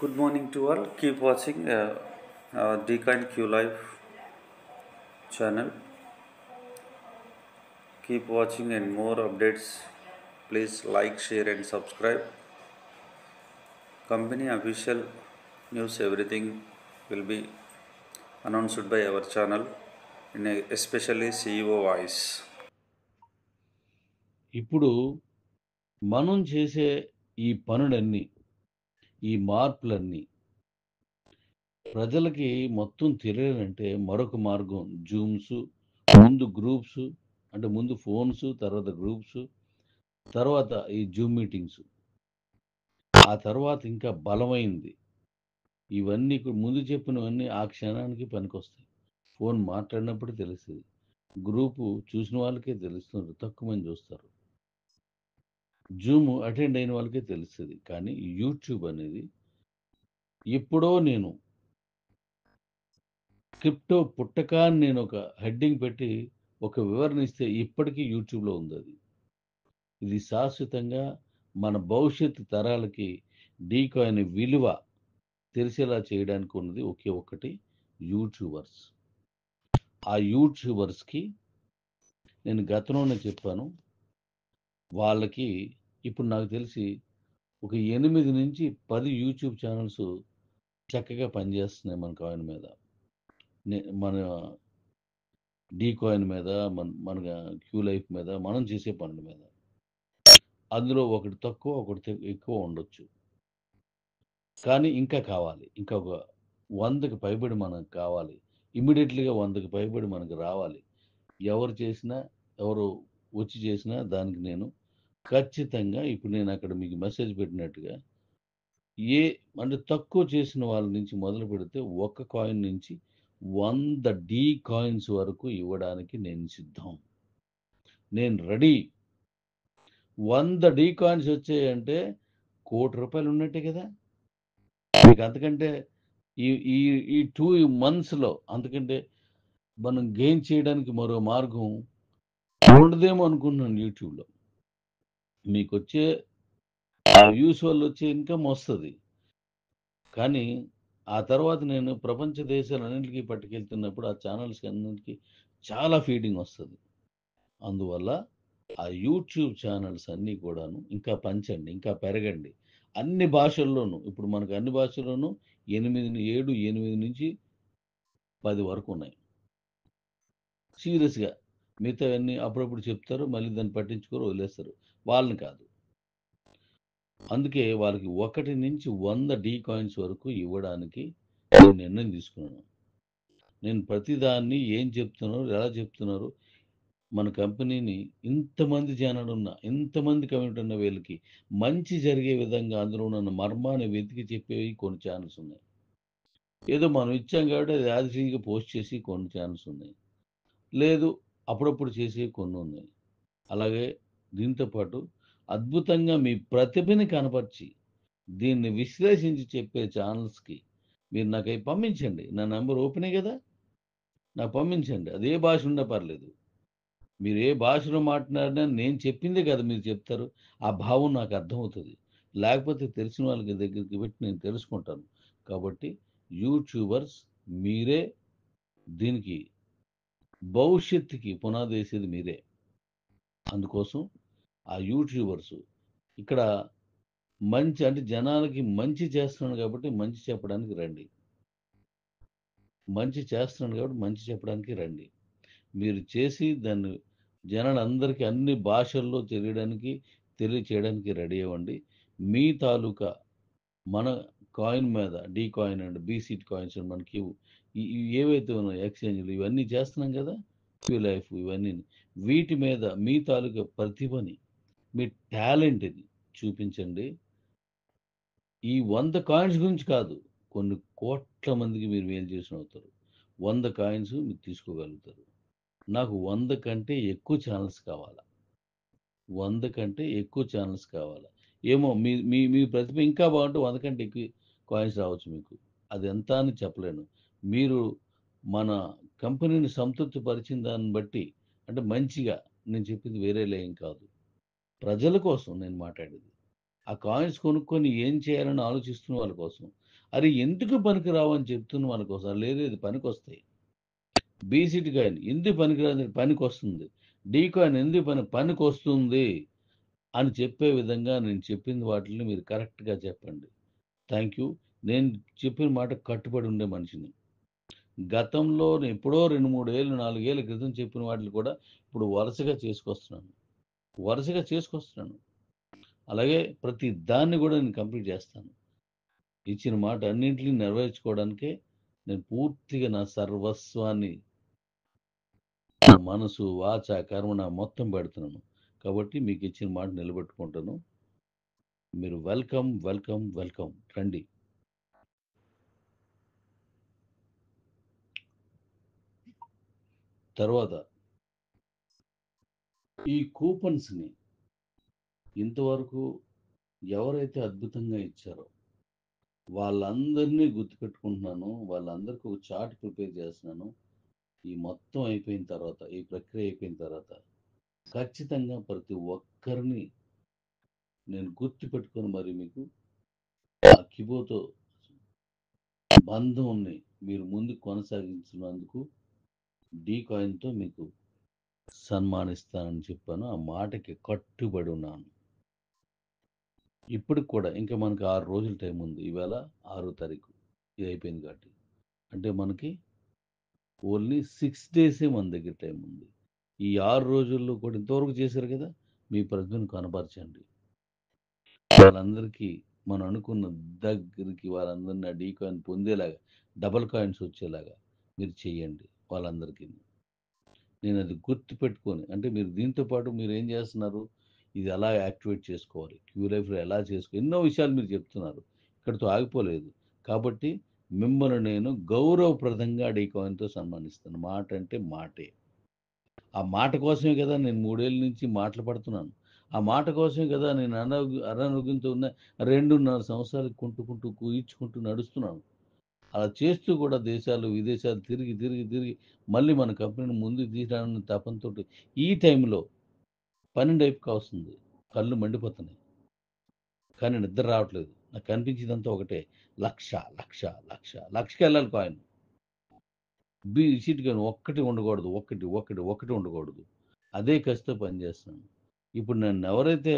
Good morning to all. Keep watching Decan Q Live channel. Keep watching and more updates. Please like, share, and subscribe. Company official news, everything will be announced by our channel, especially CEO voice. ఇప్పుడు మనం చేసే ఈ పనులన్నీ, ఈ మార్పులన్నీ ప్రజలకి మొత్తం తెలియాలంటే మరొక మార్గం జూమ్స్, ముందు గ్రూప్స్, అంటే ముందు ఫోన్స్, తర్వాత గ్రూప్స్, తర్వాత ఈ జూమ్ మీటింగ్స్, ఆ తర్వాత ఇంకా బలమైంది. ఇవన్నీ ముందు చెప్పినవన్నీ ఆ క్షణానికి పనికొస్తాయి. ఫోన్ మాట్లాడినప్పుడు తెలుస్తుంది, గ్రూపు చూసిన వాళ్ళకే తెలుస్తుంది, తక్కువ మంది చూస్తారు. జూమ్ అటెండ్ అయిన వాళ్ళకే తెలుస్తుంది. కానీ యూట్యూబ్ అనేది ఎప్పుడో నేను క్రిప్టో పుట్టక నేను ఒక హెడ్డింగ్ పెట్టి ఒక వివరణ ఇస్తే ఇప్పటికీ యూట్యూబ్లో ఉంది. ఇది శాశ్వతంగా మన భవిష్యత్తు తరాలకి డీకాయిన్ విలువ తెలిసేలా చేయడానికి ఉన్నది ఒకే ఒక్కటి, యూట్యూబర్స్. ఆ యూట్యూబర్స్కి నేను గతంలోనే చెప్పాను, వాళ్ళకి ఇప్పుడు నాకు తెలిసి ఒక 8 నుంచి 10 యూట్యూబ్ ఛానల్స్ చక్కగా పనిచేస్తున్నాయి మన కాయిన్ మీద, మన డీకాయిన్ మీద, మన క్యూ లైఫ్ మీద, మనం చేసే పనుల మీద. అందులో ఒకటి తక్కువ, ఒకటి ఎక్కువ ఉండొచ్చు. కానీ ఇంకా కావాలి, ఇంకా ఒక 100కి పైబడి మనకు కావాలి. ఇమ్మీడియట్లీగా 100కి పైబడి మనకు రావాలి. ఎవరు చేసినా, ఎవరు వచ్చి చేసినా దానికి నేను ఖచ్చితంగా ఇప్పుడు నేను అక్కడ మీకు మెసేజ్ పెట్టినట్టుగా అంటే తక్కువ చేసిన వాళ్ళ నుంచి మొదలు పెడితే ఒక్క కాయిన్ నుంచి 100 డీ కాయిన్స్ వరకు ఇవ్వడానికి నేను సిద్ధం, నేను రెడీ. 100 డీ కాయిన్స్ వచ్చాయంటే ₹1,00,00,000 ఉన్నట్టే కదా. మీకు అంతకంటే ఈ 2 monthsలో అంతకంటే మనం గెయిన్ చేయడానికి మరో మార్గం ఉండదేమో అనుకుంటున్నాను. యూట్యూబ్లో మీకు వచ్చే వ్యూస్ వల్ల వచ్చే ఇన్కమ్ వస్తుంది, కానీ ఆ తర్వాత నేను ప్రపంచ దేశాలన్నింటికీ పట్టుకెళ్తున్నప్పుడు ఆ ఛానల్స్ అన్నింటికి చాలా ఫీడింగ్ వస్తుంది. అందువల్ల ఆ యూట్యూబ్ ఛానల్స్ అన్నీ కూడాను ఇంకా పంచండి, ఇంకా పెరగండి. అన్ని భాషల్లోనూ, ఇప్పుడు మనకు అన్ని భాషల్లోనూ 7 నుంచి 10 వరకు ఉన్నాయి. సీరియస్గా మిగతా అన్నీ అప్పుడప్పుడు చెప్తారు, మళ్ళీ దాన్ని పట్టించుకోరు, వదిలేస్తారు. వాళ్ళని కాదు. అందుకే వాళ్ళకి 1 నుంచి 100 డీ కాయిన్స్ వరకు ఇవ్వడానికి నేను నిర్ణయం తీసుకున్నాను. నేను ప్రతిదాన్ని ఏం చెప్తున్నారు, ఎలా చెప్తున్నారు, మన కంపెనీని ఇంతమంది జనాలు ఉన్న, ఇంతమంది కమ్యూనిటీ ఉన్న వీళ్ళకి మంచి జరిగే విధంగా అందులో ఉన్న మర్మాన్ని వెతికి చెప్పేవి కొన్ని ఛానల్స్ ఉన్నాయి. ఏదో మనం ఇచ్చాం కాబట్టి అది యాజిటీగా పోస్ట్ చేసి కొన్ని ఛానల్స్ ఉన్నాయి, లేదు అప్పుడప్పుడు చేసి కొన్ని ఉన్నాయి. అలాగే దీంతో పాటు అద్భుతంగా మీ ప్రతిభని కనపరిచి దీన్ని విశ్లేషించి చెప్పే ఛానల్స్కి మీరు నాకు అవి పంపించండి. నా నెంబర్ ఓపెనే కదా, నాకు పంపించండి. అదే భాష ఉన్నా పర్లేదు. మీరు ఏ భాషలో మాట్లాడినా నేను చెప్పిందే కదా మీరు చెప్తారు, ఆ భావం నాకు అర్థమవుతుంది. లేకపోతే తెలిసిన వాళ్ళకి దగ్గరికి పెట్టి నేను తెలుసుకుంటాను. కాబట్టి యూట్యూబర్స్ మీరే, దీనికి భవిష్యత్తుకి పునాది వేసేది మీరే. అందుకోసం ఆ యూట్యూబర్స్ ఇక్కడ మంచి, అంటే జనాలకి మంచి చేస్తున్నాను కాబట్టి మంచి చెప్పడానికి రండి, మంచి చేస్తున్నాను కాబట్టి మంచి చెప్పడానికి రండి. మీరు చేసి దాన్ని జనాలందరికీ అన్ని భాషల్లో తెలియచేయడానికి రెడీ అవ్వండి. మీ తాలూకా మన కాయిన్ మీద డీ కాయిన్ అండ్ బీసీట్ కాయిన్స్ మనకి ఏవైతే ఉన్నాయో ఎక్స్చేంజ్లు ఇవన్నీ చేస్తున్నాం కదా, క్యూ లైఫ్ ఇవన్నీ, వీటి మీద మీ తాలూకా ప్రతిభని, మీ టాలెంట్ని చూపించండి. ఈ 100 కాయిన్స్ గురించి కాదు, కొన్ని కోట్ల మందికి మీరు మేలు చేసిన అవుతారు. 100 కాయిన్స్ మీరు తీసుకోగలుగుతారు. నాకు 100 కంటే ఎక్కువ ఛానల్స్ కావాలా, 100 కంటే ఎక్కువ ఛానల్స్ కావాలా. ఏమో మీ మీ మీ ప్రతిభ ఇంకా బాగుంటే 100 కంటే ఎక్కువ కాయిన్స్ రావచ్చు మీకు, అది ఎంత అని చెప్పలేను. మీరు మన కంపెనీని సంతృప్తి పరిచిన దాన్ని బట్టి, అంటే మంచిగా, నేను చెప్పింది వేరేలే ఏం కాదు, ప్రజల కోసం నేను మాట్లాడేది. ఆ కాయిన్స్ కొనుక్కొని ఏం చేయాలని ఆలోచిస్తున్న వాళ్ళ కోసం. అరే ఎందుకు పనికి రావని చెప్తున్నా మనకోసం. లేదు ఇది పనికొస్తాయి. బీసీటీ కాయిన్ ఎందుకు పనికిరాదు, పనికొస్తుంది. డీ కాయిన్ ఎందుకు పనికొస్తుంది అని చెప్పే విధంగా నేను చెప్పింది వాటిని మీరు కరెక్ట్‌గా చెప్పండి. Thank you. నేను చెప్పిన మాట కట్టుబడి ఉండే మనిషిని. గతంలో నేను ఎప్పుడో 2, 3 ఏళ్ళు, 4 ఏళ్ల క్రితం చెప్పిన వాటిని కూడా ఇప్పుడు వరుసగా చేసుకొస్తున్నాను. అలాగే ప్రతి దాన్ని కూడా నేను కంప్లీట్ చేస్తాను. ఇచ్చిన మాట అన్నింటిని నెరవేర్చుకోవడానికే నేను పూర్తిగా నా సర్వస్వాన్ని, నా మనసు, వాచ, కర్మణ మొత్తం పెడుతున్నాను. కాబట్టి మీకు ఇచ్చిన మాట నిలబెట్టుకుంటాను. మీరు వెల్కమ్, వెల్కమ్, వెల్కమ్. రండి. తర్వాత ఈ కూపన్స్‌ని ఇంతవరకు ఎవరైతే అద్భుతంగా ఇచ్చారో వాళ్ళందరినీ గుర్తుపెట్టుకుంటున్నాను. వాళ్ళందరికీ ఒక చార్ట్ ప్రిపేర్ చేస్తున్నాను. ఈ మొత్తం అయిపోయిన తర్వాత, ఈ ప్రక్రియ అయిపోయిన తర్వాత ఖచ్చితంగా ప్రతి ఒక్కరిని నేను గుర్తుపెట్టుకొని మరి మీకు ఆ కిబోతో బంధంని మీరు ముందుకు కొనసాగించినందుకు డీ కాయిన్‌తో మీకు సన్మానిస్తానని చెప్పాను. ఆ మాటకి కట్టుబడి ఉన్నాను. ఇప్పటికి కూడా ఇంకా మనకు 6 రోజులు టైం ఉంది. ఇవాళ 6వ తారీఖు. ఇది అయిపోయింది కాబట్టి. అంటే మనకి ఓన్లీ 6 డేసే మన దగ్గర టైం ఉంది. ఈ 6 రోజుల్లో కూడా ఇంతవరకు చేశారు కదా! మీ ప్రతిభను కనబరచండి. వాళ్ళందరికీ మనం అనుకున్న దగ్గరికి వాళ్ళందరిని ఆ డీ కాయిన్ పొందేలాగా, డబుల్ కాయిన్స్ వచ్చేలాగా మీరు చేయండి వాళ్ళందరికీను. నేను అది గుర్తుపెట్టుకొని అంటే మీరు దీంతో పాటు మీరేం చేస్తున్నారు? ఇది ఎలా యాక్టివేట్ చేసుకోవాలి? క్యూ లైఫ్‌లో ఎలా ఎన్నో విషయాలు మీరు చెప్తున్నారు. ఇక్కడితో ఆగిపోలేదు. కాబట్టి మిమ్మల్ని నేను గౌరవప్రదంగా డీ కాయిన్‌తో సన్మానిస్తాను. మాట అంటే మాటే. ఆ మాట కోసమే కదా నేను 3 ఏళ్ల నుంచి మాటలు పడుతున్నాను. ఆ మాట కోసమే కదా నేను అనారోగ్యంతో ఉన్న 2.5 సంవత్సరాలు ఈడ్చుకుంటూ నడుస్తున్నాను. అలా చేస్తూ కూడా దేశాలు, విదేశాలు తిరిగి మళ్ళీ మన కంపెనీని ముందుకు తీసుకురావాలన్న తపనతోటి ఈ టైంలో 12 అయిపు కావస్తుంది. కళ్ళు మండిపోతున్నాయి. కానీ నిద్ర రావట్లేదు. నాకు కనిపించేదంతా ఒకటే 1,00,000 లక్షకెళ్ళాలి కాయిన్. సీట్ కాయిన్ ఒక్కటి ఉండకూడదు. ఒకటి ఉండకూడదు. అదే కసితో పనిచేస్తున్నాను. ఇప్పుడు నన్నెవరైతే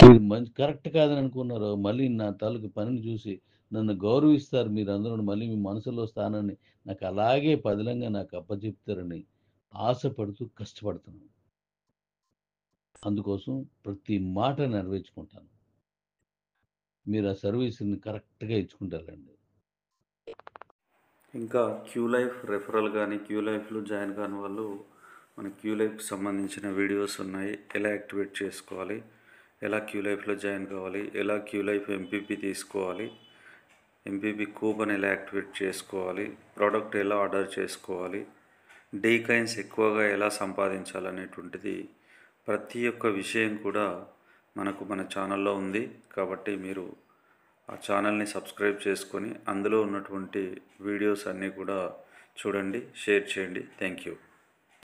ఇది కరెక్ట్ కాదని అనుకున్నారో మళ్ళీ నా తాలూకు పనిని చూసి నన్ను గౌరవిస్తారు మీరందరూ మళ్ళీ మీ మనసులో స్థానాన్ని నాకు అలాగే పదిలంగా నాకు అప్పచెప్తారని ఆశపడుతూ కష్టపడుతున్నాను. అందుకోసం ప్రతి మాట నెరవేర్చుకుంటాను. మీరు ఆ సర్వీస్‌ని కరెక్ట్‌గా ఇచ్చుకుంటారండి. ఇంకా క్యూ లైఫ్ రెఫరల్ కానీ క్యూ లైఫ్లో జాయిన్ కాని వాళ్ళు మన క్యూ లైఫ్కి సంబంధించిన వీడియోస్ ఉన్నాయి. ఎలా యాక్టివేట్ చేసుకోవాలి, ఎలా క్యూ లైఫ్లో జాయిన్ కావాలి, ఎలా క్యూ లైఫ్ ఎంపీపీ తీసుకోవాలి, ఎంపీపీ కూపన్ ఎలా యాక్టివేట్ చేసుకోవాలి, ప్రోడక్ట్ ఎలా ఆర్డర్ చేసుకోవాలి, డీ కాయిన్స్ ఎక్కువగా ఎలా సంపాదించాలనేటువంటిది ప్రతి ఒక్క విషయం కూడా మన ఛానల్లో ఉంది. కాబట్టి మీరు ఆ ఛానల్ని సబ్స్క్రైబ్ చేసుకొని అందులో ఉన్నటువంటి వీడియోస్ అన్నీ కూడా చూడండి, షేర్ చేయండి. Thank you.